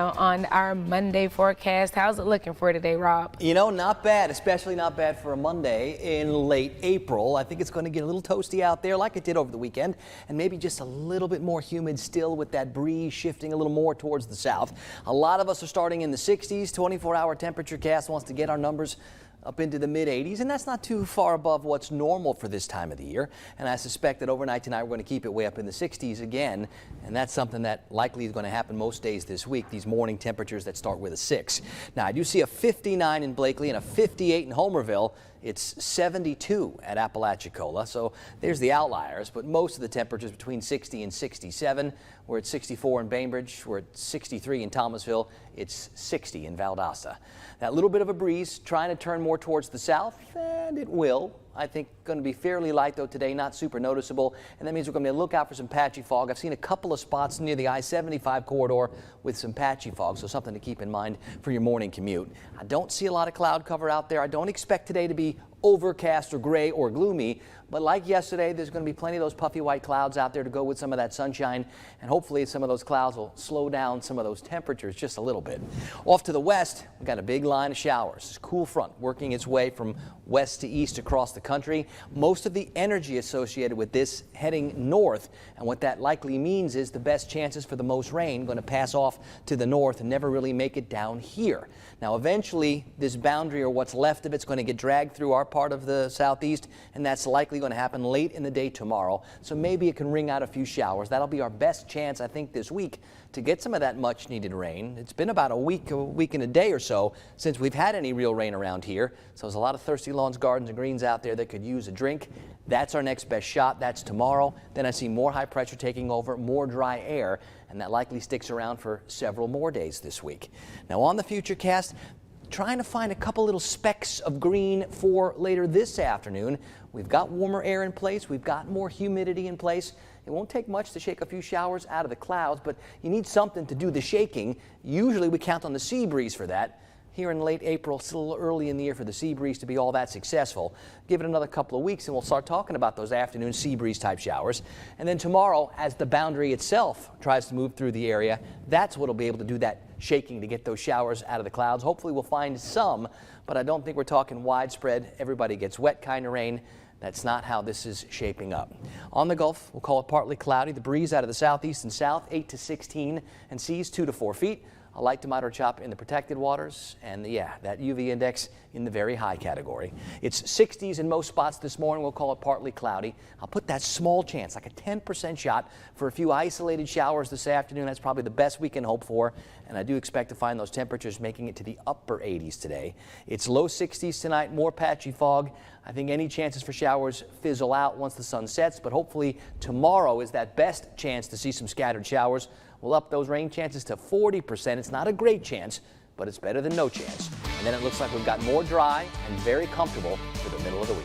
On our Monday forecast, how's it looking for today, Rob? You know, not bad, especially not bad for a Monday in late April. I think it's going to get a little toasty out there like it did over the weekend, and maybe just a little bit more humid still with that breeze shifting a little more towards the south. A lot of us are starting in the 60s. 24-hour temperature cast wants to get our numbers up into the mid-80s, and that's not too far above what's normal for this time of the year. And I suspect that overnight tonight we're going to keep it way up in the 60s again, and that's something that likely is going to happen most days this week, these morning temperatures that start with a 6. Now, I do see a 59 in Blakely and a 58 in Homerville. It's 72 at Apalachicola, so there's the outliers, but most of the temperatures between 60 and 67. We're at 64 in Bainbridge, we're at 63 in Thomasville, it's 60 in Valdosta. That little bit of a breeze trying to turn more towards the south, and it will. I think going to be fairly light though today, not super noticeable, and that means we're going to be look out for some patchy fog. I've seen a couple of spots near the I-75 corridor with some patchy fog, so something to keep in mind for your morning commute. I don't see a lot of cloud cover out there. I don't expect today to be overcast or gray or gloomy, but like yesterday, there's going to be plenty of those puffy white clouds out there to go with some of that sunshine, and hopefully some of those clouds will slow down some of those temperatures just a little bit. Off to the west, we've got a big line of showers. This cool front working its way from west to east across the country. Most of the energy associated with this heading north, and what that likely means is the best chances for the most rain going to pass off to the north and never really make it down here. Now eventually this boundary, or what's left of it's going to get dragged through our part of the southeast, and that's likely going to happen late in the day tomorrow, so maybe it can wring out a few showers. That'll be our best chance, I think, this week to get some of that much needed rain. It's been about a week and a day or so since we've had any real rain around here, so there's a lot of thirsty lawns, gardens, and greens out there that could use a drink. That's our next best shot. That's tomorrow. Then I see more high pressure taking over, more dry air, and that likely sticks around for several more days this week. Now on the Futurecast, trying to find a couple little specks of green for later this afternoon. We've got warmer air in place. We've got more humidity in place. It won't take much to shake a few showers out of the clouds, but you need something to do the shaking. Usually we count on the sea breeze for that. Here in late April, still a little early in the year for the sea breeze to be all that successful. Give it another couple of weeks and we'll start talking about those afternoon sea breeze type showers. And then tomorrow, as the boundary itself tries to move through the area, that's what will be able to do that shaking to get those showers out of the clouds. Hopefully we'll find some, but I don't think we're talking widespread, everybody gets wet kind of rain. That's not how this is shaping up. On the Gulf, we'll call it partly cloudy. The breeze out of the southeast and south, 8 to 16, and seas 2 to 4 feet. A light to moderate chop in the protected waters, and yeah, that UV index in the very high category. It's 60s in most spots this morning. We'll call it partly cloudy. I'll put that small chance, like a 10% shot for a few isolated showers this afternoon. That's probably the best we can hope for, and I do expect to find those temperatures making it to the upper 80s today. It's low 60s tonight, more patchy fog. I think any chances for showers fizzle out once the sun sets, but hopefully tomorrow is that best chance to see some scattered showers. We'll up those rain chances to 40%. It's not a great chance, but it's better than no chance. And then it looks like we've got more dry and very comfortable for the middle of the week.